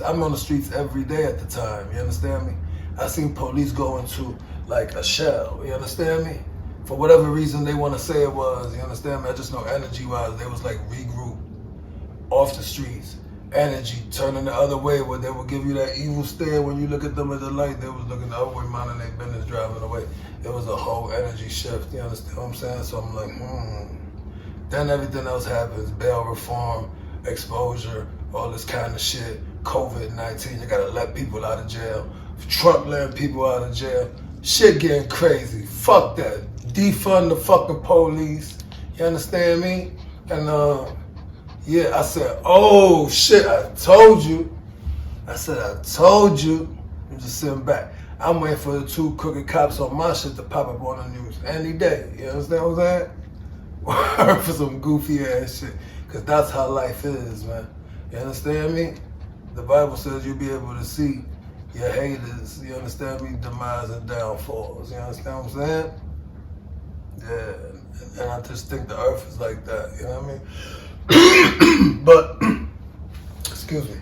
I'm on the streets every day at the time, you understand me? I seen police go into like a shell, you understand me? For whatever reason they want to say it was, you understand me? I just know energy-wise, they was like regroup off the streets. Energy turning the other way where they would give you that evil stare when you look at them at the light. They was looking the other way, minding their business, driving away. It was a whole energy shift, you understand what I'm saying? So I'm like, Then everything else happens, bail reform, exposure, all this kind of shit. COVID-19, you gotta let people out of jail. Trump letting people out of jail. Shit getting crazy. Fuck that. Defund the fucking police. You understand me? And yeah, I said, oh shit, I told you. I said, I told you. I'm just sitting back. I'm waiting for the two crooked cops on my shit to pop up on the news any day. You understand what I'm saying? For some goofy ass shit. Cause that's how life is, man. You understand me? The Bible says you'll be able to see your haters, you understand me, demise and downfalls. You understand what I'm saying? Yeah. And I just think the earth is like that, you know what I mean? But, excuse me,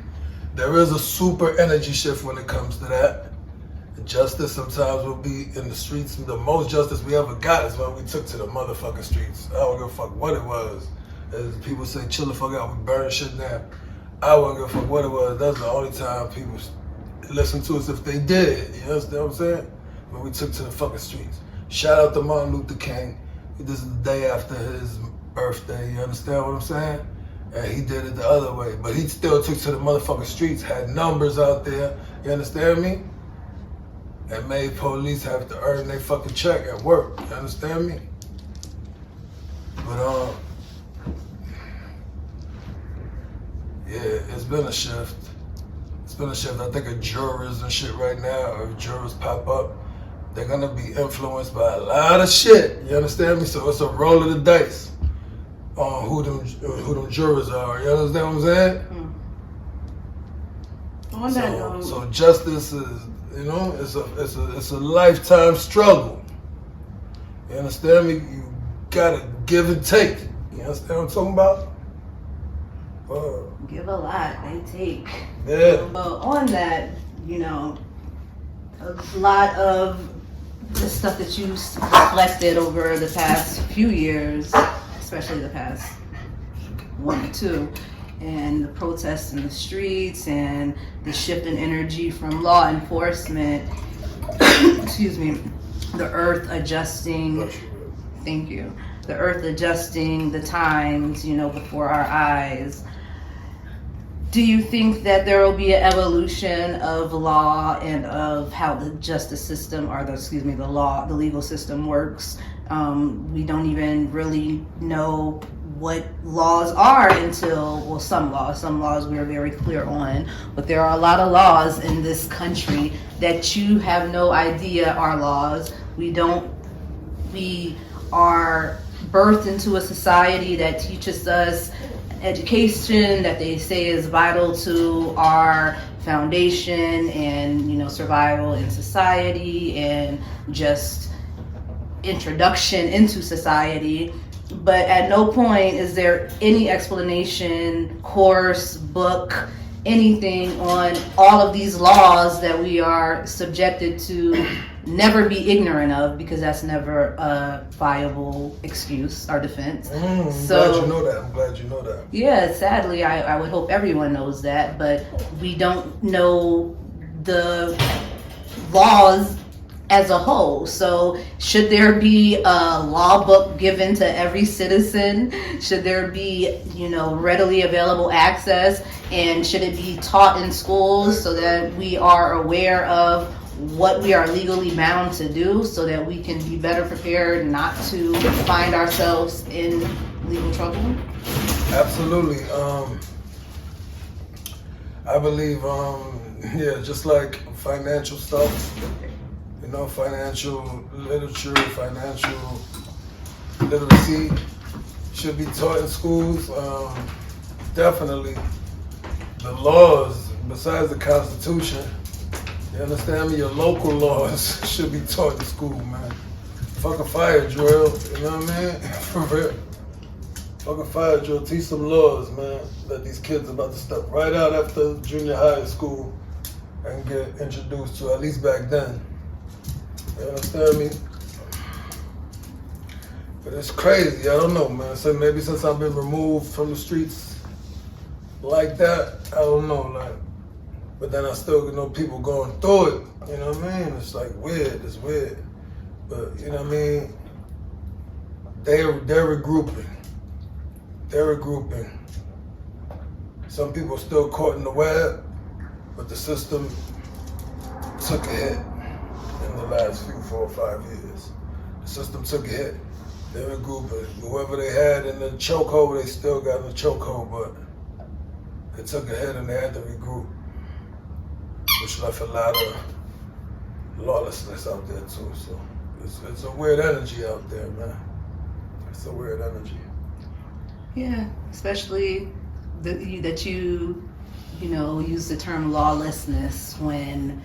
there is a super energy shift when it comes to that. Justice sometimes will be in the streets. The most justice we ever got is when we took to the motherfucking streets. I don't give a fuck what it was. As people say, chill the fuck out, we burn shit down. I wouldn't give a fuck what it was. That's the only time people listen to us if they did. You understand what I'm saying? When we took to the fucking streets. Shout out to Martin Luther King. This is the day after his birthday. You understand what I'm saying? And he did it the other way. But he still took to the motherfucking streets, had numbers out there. You understand me? And made police have to earn their fucking check at work. You understand me? But yeah, it's been a shift. It's been a shift. I think of jurors and shit right now, or if jurors pop up, they're gonna be influenced by a lot of shit. You understand me? So it's a roll of the dice on who them jurors are. You understand what I'm saying? On that note, so justice is, you know, it's a lifetime struggle. You understand me? You gotta give and take. You understand what I'm talking about? Give a lot, they take. Yeah. But on that, you know, a lot of the stuff that you reflected over the past few years, especially the past 1 or 2, and the protests in the streets and the shift in energy from law enforcement, excuse me, the earth adjusting, thank you, the earth adjusting the times, you know, before our eyes. Do you think that there will be an evolution of law and of how the justice system, or the legal system works? We don't even really know what laws are until, well, some laws we're very clear on, but there are a lot of laws in this country that you have no idea are laws. We are birthed into a society that teaches us education that they say is vital to our foundation and, you know, survival in society and just introduction into society. But at no point is there any explanation, course, book, anything on all of these laws that we are subjected to never be ignorant of, because that's never a viable excuse or defense. I'm glad you know that. I'm glad you know that. Yeah, sadly, I would hope everyone knows that, but we don't know the laws as a whole. So should there be a law book given to every citizen? Should there be, you know, readily available access? And should it be taught in schools so that we are aware of what we are legally bound to do, so that we can be better prepared not to find ourselves in legal trouble? Absolutely. I believe, just like financial stuff, you know, financial literature, financial literacy should be taught in schools. Definitely the laws, besides the Constitution, you understand me? Your local laws should be taught in school, man. Fuck a fire drill, you know what I mean? For real. Fucking fire drill, teach some laws, man. That these kids about to step right out after junior high school and get introduced to, at least back then. You understand me? But it's crazy, I don't know, man. So maybe since I've been removed from the streets like that, I don't know, like, but then I still know people going through it, you know what I mean? It's like weird, it's weird. But, you know what I mean? They're regrouping. They're regrouping. Some people are still caught in the web, but the system took a hit in the last 4 or 5 years. The system took a hit. They were regrouping. Whoever they had in the chokehold, they still got in the chokehold, but they took a hit and they had to regroup, which left a lot of lawlessness out there too. So it's a weird energy out there, man. It's a weird energy. Yeah, especially that you use the term lawlessness when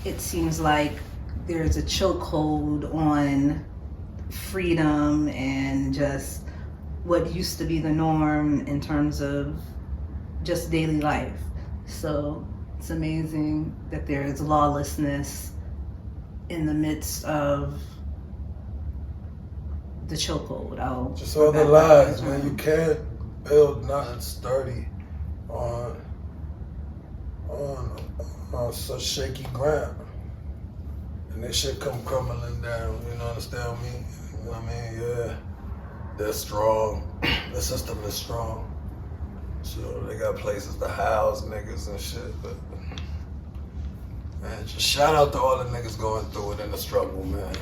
it seems like there's a chokehold on freedom and just what used to be the norm in terms of just daily life. So it's amazing that there's lawlessness in the midst of the chokehold. Just all the lies, man. You can't build nothing sturdy on such shaky ground. And this shit come crumbling down, you know, understand me? You know what I mean? Yeah. They're strong. The system is strong. So they got places to house niggas and shit, but man, just shout out to all the niggas going through it in the struggle, man.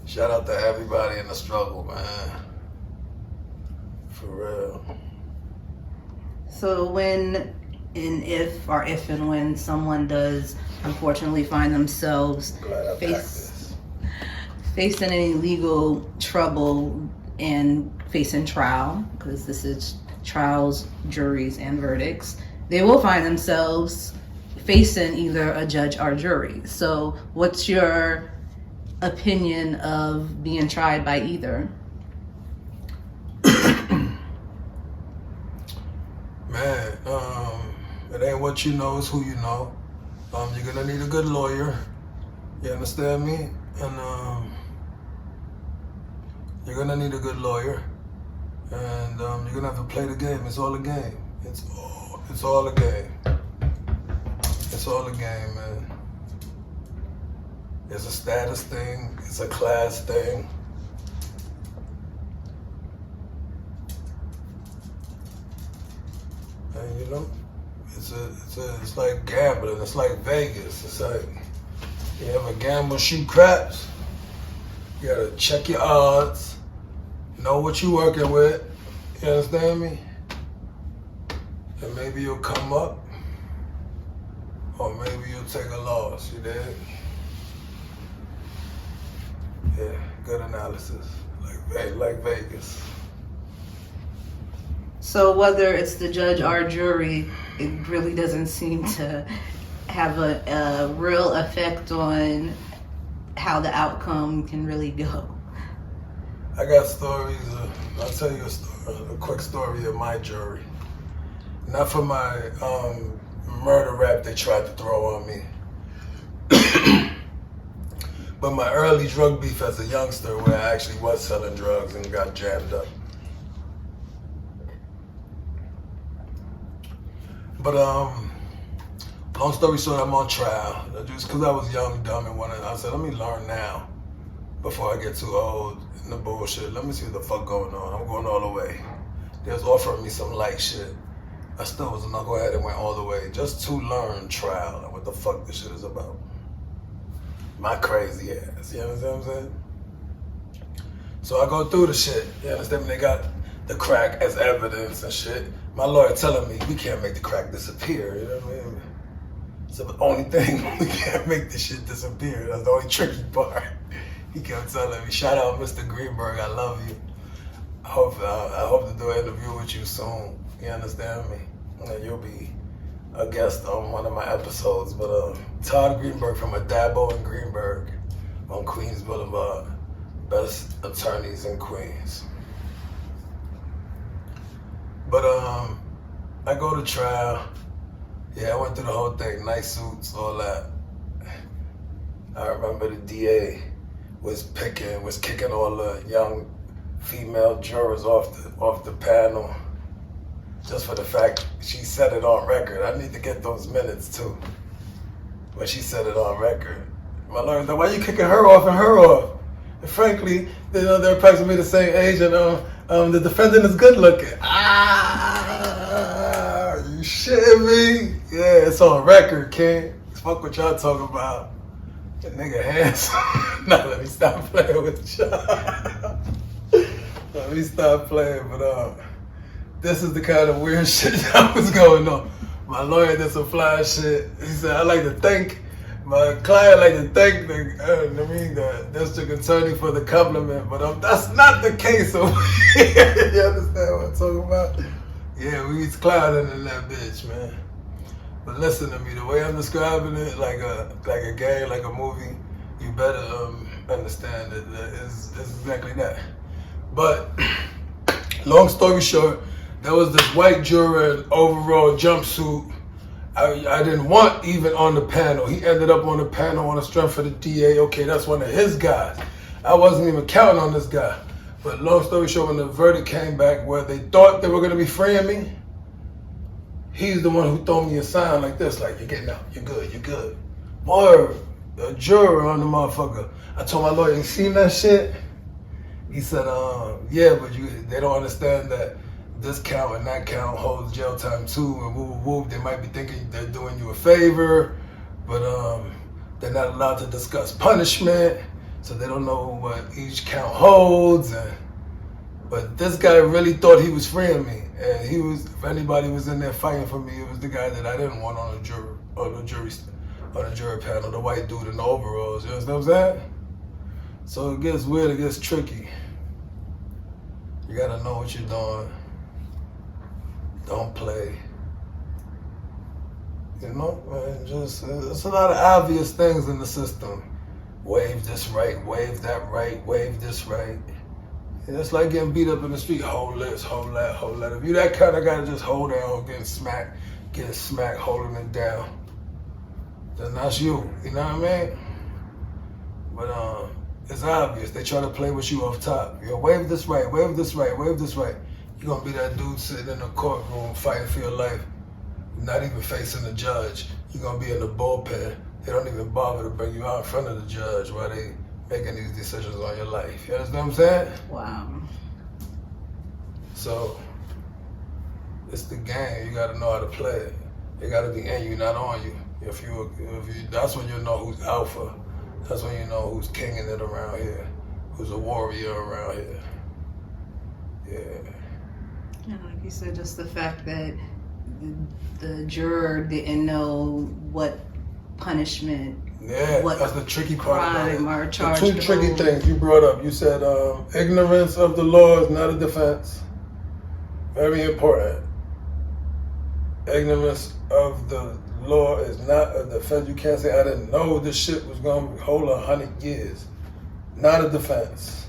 Shout out to everybody in the struggle, man. For real. So if and when someone does unfortunately find themselves facing any legal trouble and facing trial, because this is trials, juries, and verdicts, they will find themselves facing either a judge or jury. So what's your opinion of being tried by either? Man, it ain't what you know, it's who you know. You're gonna need a good lawyer. You understand me? And you're gonna need a good lawyer. And you're gonna have to play the game. It's all a game. It's all a game. It's all a game, man. It's a status thing. It's a class thing. And you know, it's like gambling. It's like Vegas. It's like you ever gamble, shoot craps. You gotta check your odds. Know what you're working with. You understand me? And maybe you'll come up, or maybe you'll take a loss. You dig? Yeah, good analysis. Like Vegas. So whether it's the judge or jury, it really doesn't seem to have a real effect on how the outcome can really go. I got stories. I'll tell you a quick story of my jury. Not for my murder rap they tried to throw on me, but my early drug beef as a youngster, where I actually was selling drugs and got jammed up. But long story short, I'm on trial. Just because I was young, dumb, and I said, let me learn now before I get too old in the bullshit. Let me see what the fuck going on. I'm going all the way. They was offering me some light shit. I still was gonna go ahead and went all the way just to learn trial and what the fuck this shit is about. My crazy ass, you understand what I'm saying? So I go through the shit, you understand? They got the crack as evidence and shit. My lawyer telling me, we can't make the crack disappear, you know what I mean? So the only thing, we can't make this shit disappear. That's the only tricky part. He kept telling me, shout out Mr. Greenberg, I love you. I hope to do an interview with you soon, you understand me? And you'll be a guest on one of my episodes. But Todd Greenberg from Adabo and Greenberg on Queens Boulevard. Best attorneys in Queens. But I go to trial. Yeah, I went through the whole thing, nice suits, all that. I remember the DA was kicking all the young female jurors off the panel, just for the fact she said it on record. I need to get those minutes too. When she said it on record, my lawyer said, "Why are you kicking her off and her off?" And frankly, they're approximately the same age, and the defendant is good looking. You shitting me? Yeah, it's on record, King. Fuck what y'all talking about. That nigga handsome. Now let me stop playing with y'all. Let me stop playing, but this is the kind of weird shit that was going on. My lawyer did some fly shit. He said, "I like to thank my client, like to thank the district attorney for the compliment, but that's not the case over here." You understand what I'm talking about? Yeah, we was clouding in that bitch, man. But listen to me, the way I'm describing it, like a game, like a movie, you better understand that it's exactly that. But long story short, there was this white juror in overall jumpsuit. I didn't want even on the panel. He ended up on the panel on the strength of the DA. Okay, that's one of his guys. I wasn't even counting on this guy. But long story short, when the verdict came back where they thought they were going to be freeing me, he's the one who threw me a sign like this, like, "You're getting out, you're good, you're good." Boy, a juror on the motherfucker. I told my lawyer, "You seen that shit?" He said, "Yeah, but they don't understand that this count and that count holds jail time too, and whoop. They might be thinking they're doing you a favor, but they're not allowed to discuss punishment, so they don't know what each count holds." But this guy really thought he was freeing me, and he was. If anybody was in there fighting for me, it was the guy that I didn't want on the jury panel, the white dude in the overalls. You understand what I'm saying? So it gets weird, it gets tricky. You gotta know what you're doing. Don't play. You know, man, it's a lot of obvious things in the system. Wave this right, wave that right, wave this right. And it's like getting beat up in the street. Hold this, hold that, hold that. If you that kind of guy, just hold down, getting smacked, holding it down, then that's you. You know what I mean? But it's obvious. They try to play with you off top. You know, wave this right, wave this right, wave this right. You're gonna be that dude sitting in the courtroom fighting for your life, not even facing the judge. You're gonna be in the bullpen. They don't even bother to bring you out in front of the judge while they making these decisions on your life. You understand what I'm saying? Wow. So it's the game. You gotta know how to play it. It gotta be in you, not on you. If you, that's when you know who's alpha. That's when you know who's kinging it around here, who's a warrior around here. Yeah. And like you said, just the fact that the juror didn't know what punishment, Yeah, what that's the tricky part about it. crime or charge. The two tricky things you brought up. You said ignorance of the law is not a defense. Very important. Ignorance of the law is not a defense. You can't say, "I didn't know this shit was going to hold 100 years." Not a defense.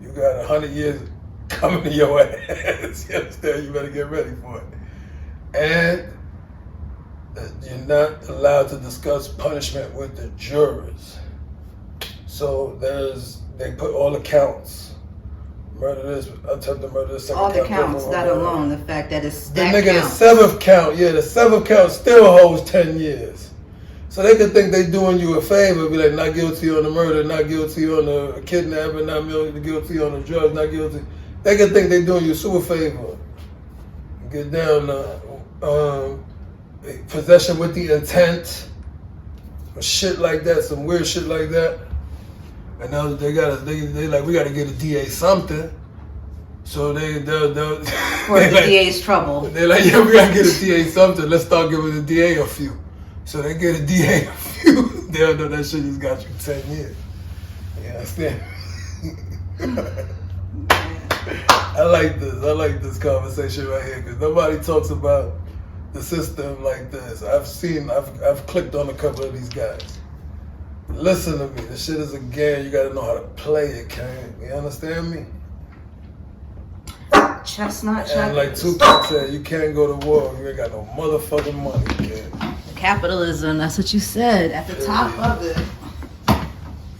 You got 100 years coming to your ass. You understand? You better get ready for it. And you're not allowed to discuss punishment with the jurors. So they put all the counts. Murder this, attempted murder this, second all the count, counts, that alone, the fact that it's the that nigga, counts. the seventh count still holds 10 years. So they could think they doing you a favor, be like, not guilty on the murder, not guilty on the kidnapping, not guilty on the drugs, not guilty. They could think they doing you a super favor. Get down to possession with the intent, or shit like that, some weird shit like that. And now they like, we gotta get a DA something. So they'll For the DA's trouble. They're like, yeah, we gotta get a DA something. Let's start giving the DA a few. So they get a DA a few. They'll know that shit just got you 10 years. You understand? I like this conversation right here because nobody talks about the system like this. I've clicked on a couple of these guys. Listen to me. This shit is a game. You gotta know how to play it, Kane. You understand me? Chestnut And like checkers. Tupac said, you can't go to war if you ain't got no motherfucking money, kid. Capitalism, that's what you said at the top of it.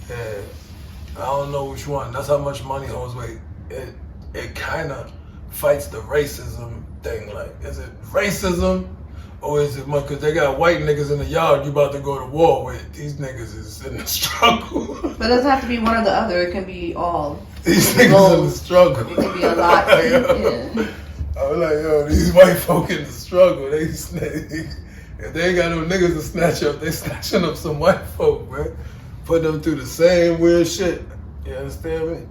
Yeah. I don't know which one. That's how much money holds weight. It kind of fights the racism thing. Like, is it racism or is it money? Because they got white niggas in the yard you about to go to war with. These niggas is in the struggle. But it doesn't have to be one or the other. It can be all. These niggas in the struggle. It can be a lot. Yeah. I was like, yo, these white folk in the struggle. If they ain't got no niggas to snatch up, they snatching up some white folk, man. Put them through the same weird shit. You understand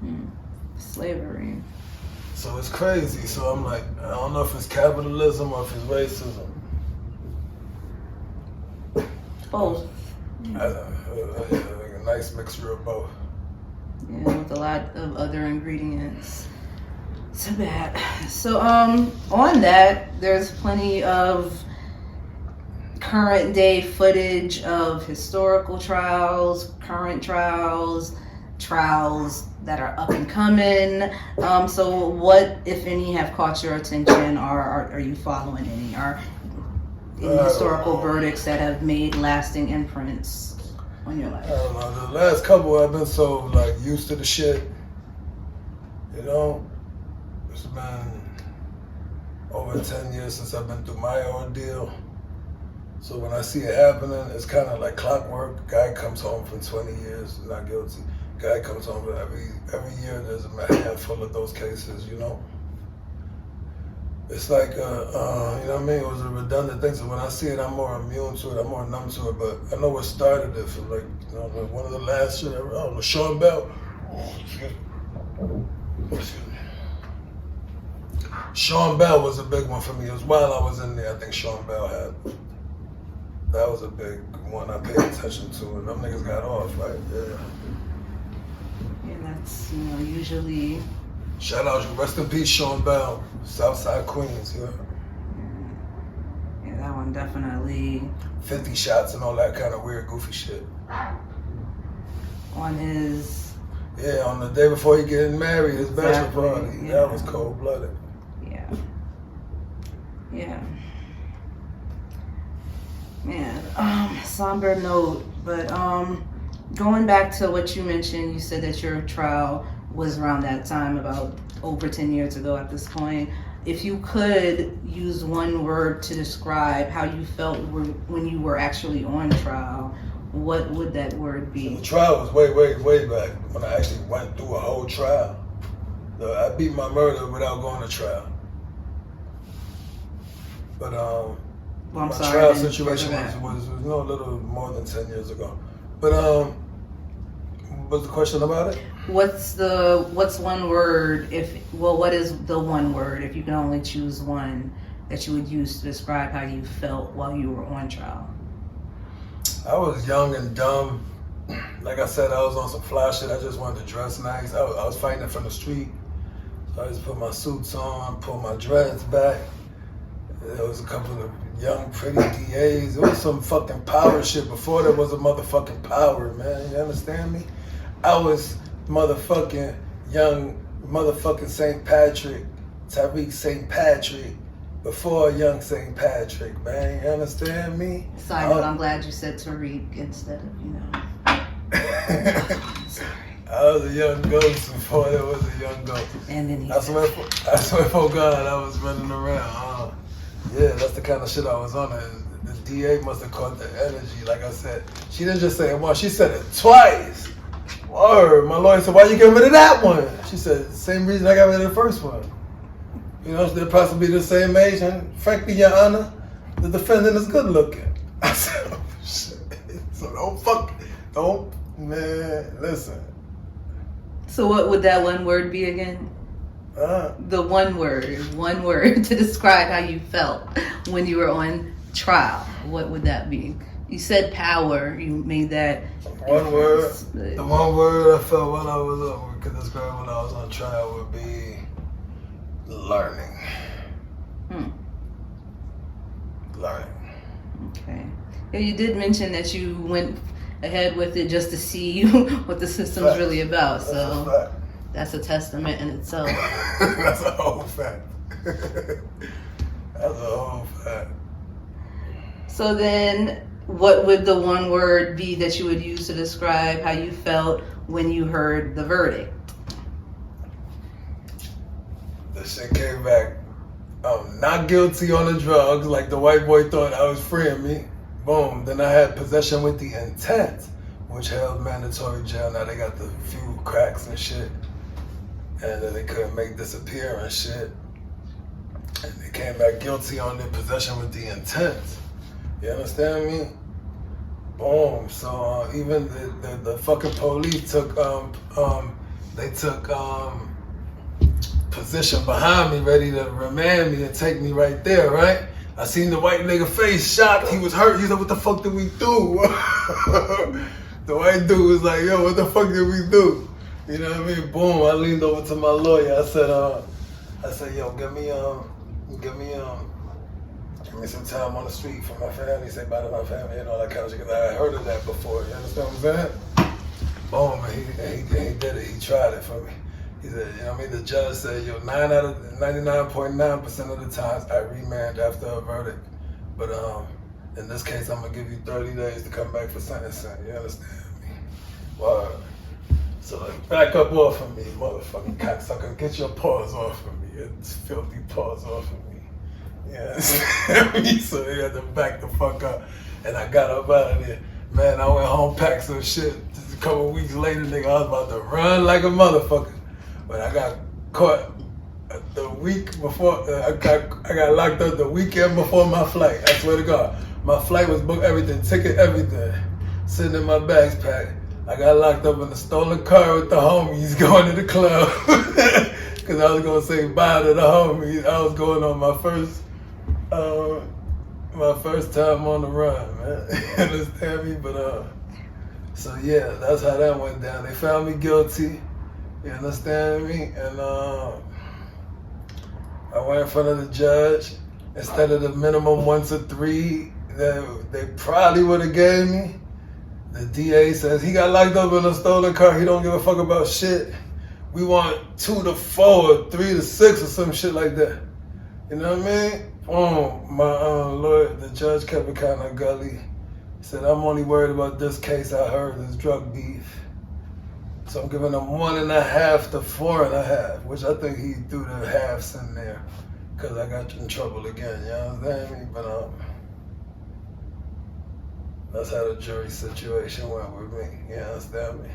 me? Slavery. So it's crazy. So I'm like, I don't know if it's capitalism or if it's racism. Both. A nice mixture of both. Yeah, with a lot of other ingredients. So bad. So on that, there's plenty of current day footage of historical trials, current trials, trials that are up and coming. So what, if any, have caught your attention, or are you following any? Are any historical verdicts that have made lasting imprints on your life? I don't know. The last couple I've been so like used to the shit. You know, it's been over 10 years since I've been through my ordeal. So when I see it happening, it's kind of like clockwork. Guy comes home from 20 years, not guilty. Guy comes home every year. There's a handful of those cases, you know. It's like, you know what I mean? It was a redundant thing. So when I see it, I'm more immune to it. I'm more numb to it. But I know what started it. For like, you know, like one of the last shit ever. I don't know, Sean Bell. Excuse me. Sean Bell was a big one for me. It was while I was in there. I think Sean Bell had. That was a big one I paid attention to, and them niggas got off, right? Yeah. And that's, you know, usually. Shout out, rest in peace, Sean Bell, Southside Queens, yeah. Yeah, that one definitely. 50 shots and all that kind of weird, goofy shit. On his. Yeah, on the day before he getting married, his bachelor party. Yeah. That was cold-blooded. Yeah. Yeah. Man, somber note, but going back to what you mentioned, you said that your trial was around that time, about over 10 years ago at this point. If you could use one word to describe how you felt when you were actually on trial, what would that word be? The trial was way back when I actually went through a whole trial. I beat my murder without going to trial. But Well, my sorry, trial I didn't situation hear that. was a little more than 10 years ago. But what's the question about it? What's one word what is the one word, if you can only choose one, that you would use to describe how you felt while you were on trial? I was young and dumb. Like I said, I was on some fly shit. I just wanted to dress nice. I was fighting it from the street. So I just put my suits on, pull my dreads back. There was a couple of young, pretty DAs. It was some fucking power shit before there was a motherfucking power, man. You understand me? I was motherfucking young, motherfucking St. Patrick, Tariq St. Patrick, before young St. Patrick, man. You understand me? Side note, I'm glad you said Tariq instead of, you know. Sorry. I was a young ghost before there was a young ghost. And then I swear for God, I was running around. Yeah, that's the kind of shit I was on. The DA must have caught the energy. Like I said, she didn't just say it once, she said it twice. Word. My lawyer said, why you getting rid of that one? She said, same reason I got rid of the first one. You know, they're possibly the same age, and frankly, Your Honor, the defendant is good looking. I said, oh shit. So man, listen. So what would that one word be again? The one word to describe how you felt when you were on trial. What would that be? You said power. You made that one word. The one word I felt when I was could describe when I was on trial would be learning. Learning. Okay. Yeah, you did mention that you went ahead with it just to see what the system's really about. So That's a testament in itself. That's a whole fact. That's a whole fact. So then, what would the one word be that you would use to describe how you felt when you heard the verdict? The shit came back. Not guilty on the drugs, like the white boy thought I was freeing me. Boom. Then I had possession with the intent, which held mandatory jail. Now they got the few cracks and shit. And then they couldn't make disappear and shit. And they came back guilty on their possession with the intent. You understand me? Boom. So even the fucking police took position behind me, ready to remand me and take me right there, right? I seen the white nigga face shocked. He was hurt. He said, "What the fuck did we do?" The white dude was like, "Yo, what the fuck did we do?" You know what I mean? Boom. I leaned over to my lawyer. I said, "Yo, give me some time on the street for my family, say bye to my family and all that kind of shit." Because I had heard of that before. You understand what I'm saying? Boom. And he did it. He tried it for me. He said, you know what I mean? The judge said, 9 out of 99.9% of the times I remand after a verdict. But in this case, I'm going to give you 30 days to come back for sentencing. You understand me? Word. So back up off of me, motherfucking cocksucker. Get your paws off of me. It's filthy paws off of me. Yeah. So they had to back the fuck up. And I got up out of there. Man, I went home, packed some shit. Just a couple weeks later, nigga, I was about to run like a motherfucker. But I got caught the week before. I got locked up the weekend before my flight. I swear to God, my flight was booked, everything, ticket, everything, sitting in my bags packed. I got locked up in a stolen car with the homies going to the club because I was gonna say bye to the homies. I was going on my first time on the run, man. You understand me? But so yeah, that's how that went down. They found me guilty. You understand me? And I went in front of the judge. Instead of the minimum 1 to 3 that they probably would have gave me, the DA says he got locked up in a stolen car. He don't give a fuck about shit. We want 2 to 4 or 3 to 6 or some shit like that. You know what I mean? My lawyer, the judge kept it kind of gully. He said, I'm only worried about this case I heard, this drug beef. So I'm giving him 1.5 to 4.5, which I think he threw the halves in there because I got in trouble again, you understand me? But that's how the jury situation went with me, you understand me?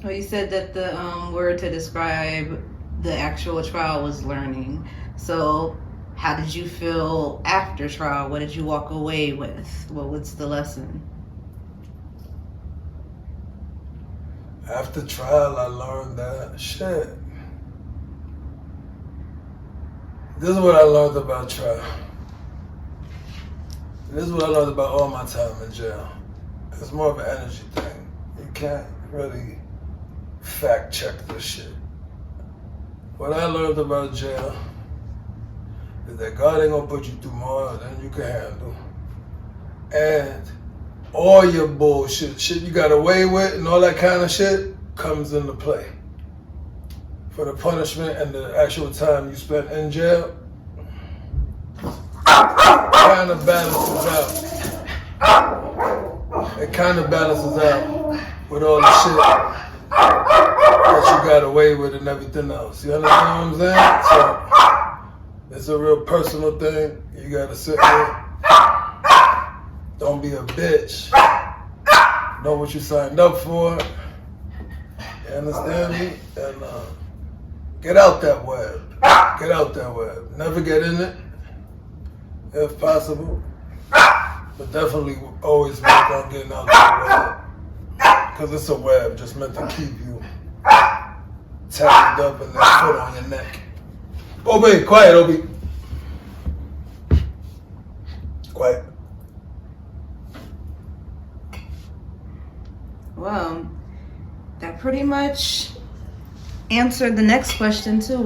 Well, you said that the word to describe the actual trial was learning. So how did you feel after trial? What did you walk away with? What was the lesson? After trial, I learned that shit. This is what I learned about trial. This is what I learned about all my time in jail. It's more of an energy thing. You can't really fact check this shit. What I learned about jail is that God ain't gonna put you through more than you can handle. And all your bullshit, shit you got away with and all that kind of shit comes into play. For the punishment and the actual time you spent in jail, kind of balances out. It kind of balances out with all the shit that you got away with and everything else. You understand what I'm saying? So it's a real personal thing. You gotta sit there. Don't be a bitch. Know what you signed up for. You understand me? And get out that web. Get out that web. Never get in it, if possible. But definitely always work on getting out that web. Because it's a web just meant to keep you tagged up and that foot on your neck. Obi, quiet, Obi. Quiet. Well, that pretty much answered the next question too,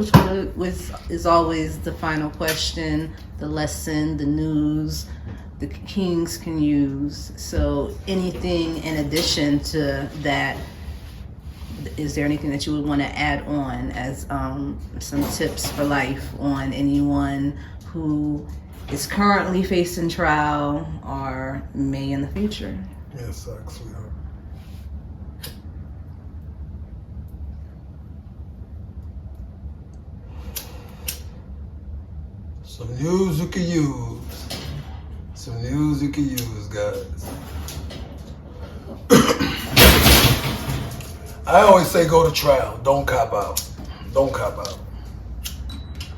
which is always the final question, the lesson, the news the kings can use. So anything in addition to that is there anything that you would want to add on as some tips for life on anyone who is currently facing trial or may in the future? Yeah, it sucks, sweetheart. Some news you can use. Some news you can use, guys. I always say go to trial. Don't cop out. Don't cop out.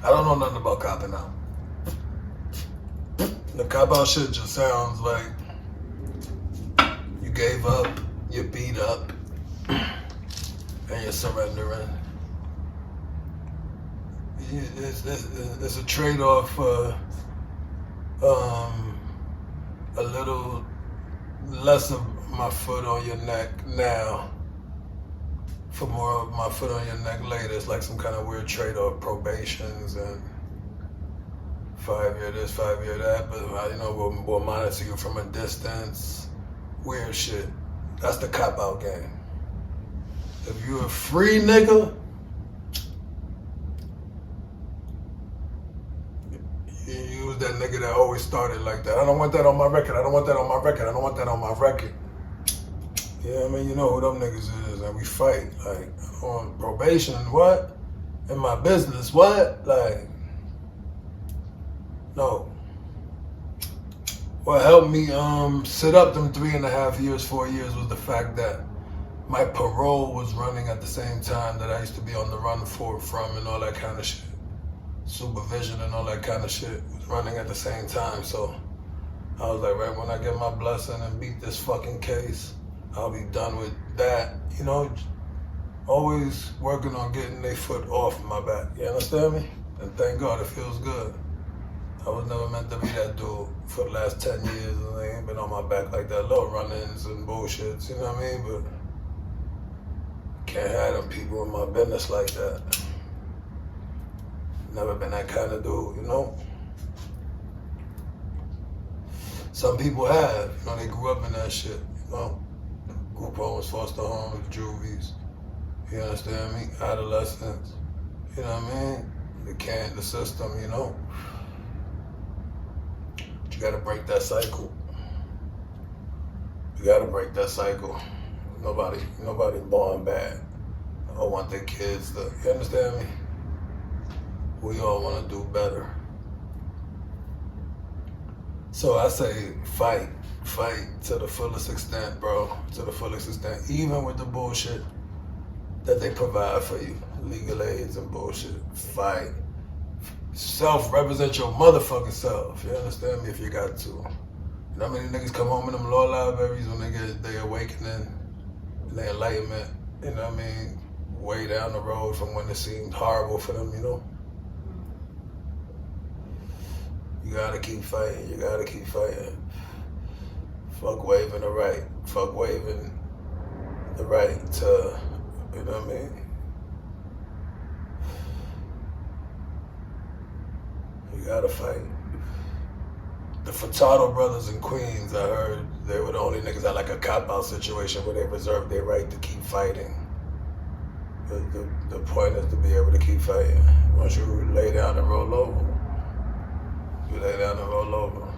I don't know nothing about copping out. The cop out shit just sounds like you gave up, you beat up, and you're surrendering. It's a trade-off for a little less of my foot on your neck now for more of my foot on your neck later. It's like some kind of weird trade-off, probations and 5 year this, 5 year that, but we'll monitor you from a distance. Weird shit. That's the cop-out game. If you a free nigga, you use that nigga that always started like that. I don't want that on my record. I don't want that on my record. I don't want that on my record. Yeah, I mean, you know who them niggas is, and we fight. Like, on probation, what? In my business, what? Like, no. What helped me sit up them 3.5 years, 4 years was the fact that my parole was running at the same time that I used to be on the run from and all that kind of shit. Supervision and all that kind of shit was running at the same time. So I was like, right when I get my blessing and beat this fucking case, I'll be done with that. You know, always working on getting their foot off my back. You understand me? And thank God it feels good. I was never meant to be that dude for the last 10 years, and they ain't been on my back like that. Little run-ins and bullshits, you know what I mean? But can't have them people in my business like that. Never been that kind of dude, you know? Some people have, you know, they grew up in that shit, you know? Group homes, foster homes, juries, you understand me? Adolescents, you know what I mean? The system, you know? But you gotta break that cycle. You gotta break that cycle. Nobody born bad. I don't want their kids to, you understand me? We all want to do better. So I say fight to the fullest extent, bro, to the fullest extent, even with the bullshit that they provide for you, legal aids and bullshit. Fight. Self-represent your motherfucking self, you understand me, if you got to. You know how many niggas come home in them law libraries when they get their awakening and their enlightenment, you know what I mean, way down the road from when it seemed horrible for them, you know? You gotta keep fighting, you gotta keep fighting. Fuck waving the right. Fuck waving the right to, you know what I mean? You gotta fight. The Furtado brothers in Queens, I heard they were the only niggas that like a cop-out situation where they reserved their right to keep fighting. The point is to be able to keep fighting. Once you lay down and roll over, you lay down and roll over.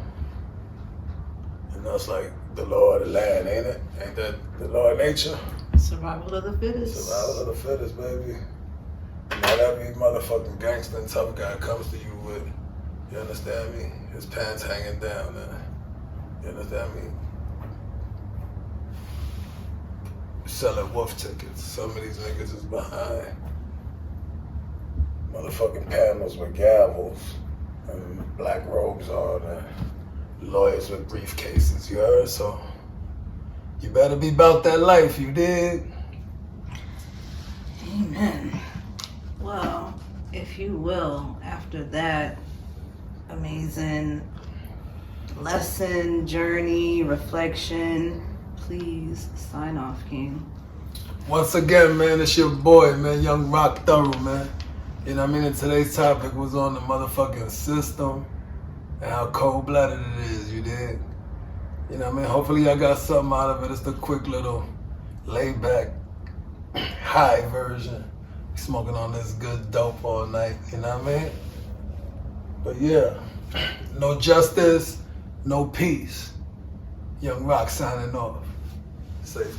And that's like the law of the land, ain't it? Ain't that the law of nature? Survival of the fittest. Survival of the fittest, baby. Not every motherfucking gangster and tough guy comes to you with, you understand me? His pants hanging down, you understand me? Selling wolf tickets. Some of these niggas is behind motherfucking panels with gavels and black robes on and lawyers with briefcases, you heard? So you better be about that life, you dig? Amen. Well, if you will, after that amazing lesson, journey, reflection, please sign off, King. Once again, man, it's your boy, man, Young Rock Thorough, man. You know what I mean? And today's topic was on the motherfucking system and how cold-blooded it is, you dig? You know what I mean? Hopefully y'all got something out of it. It's the quick little laid-back high version. Smoking on this good dope all night, you know what I mean? But yeah, no justice, no peace. Young Rock signing off. Safe.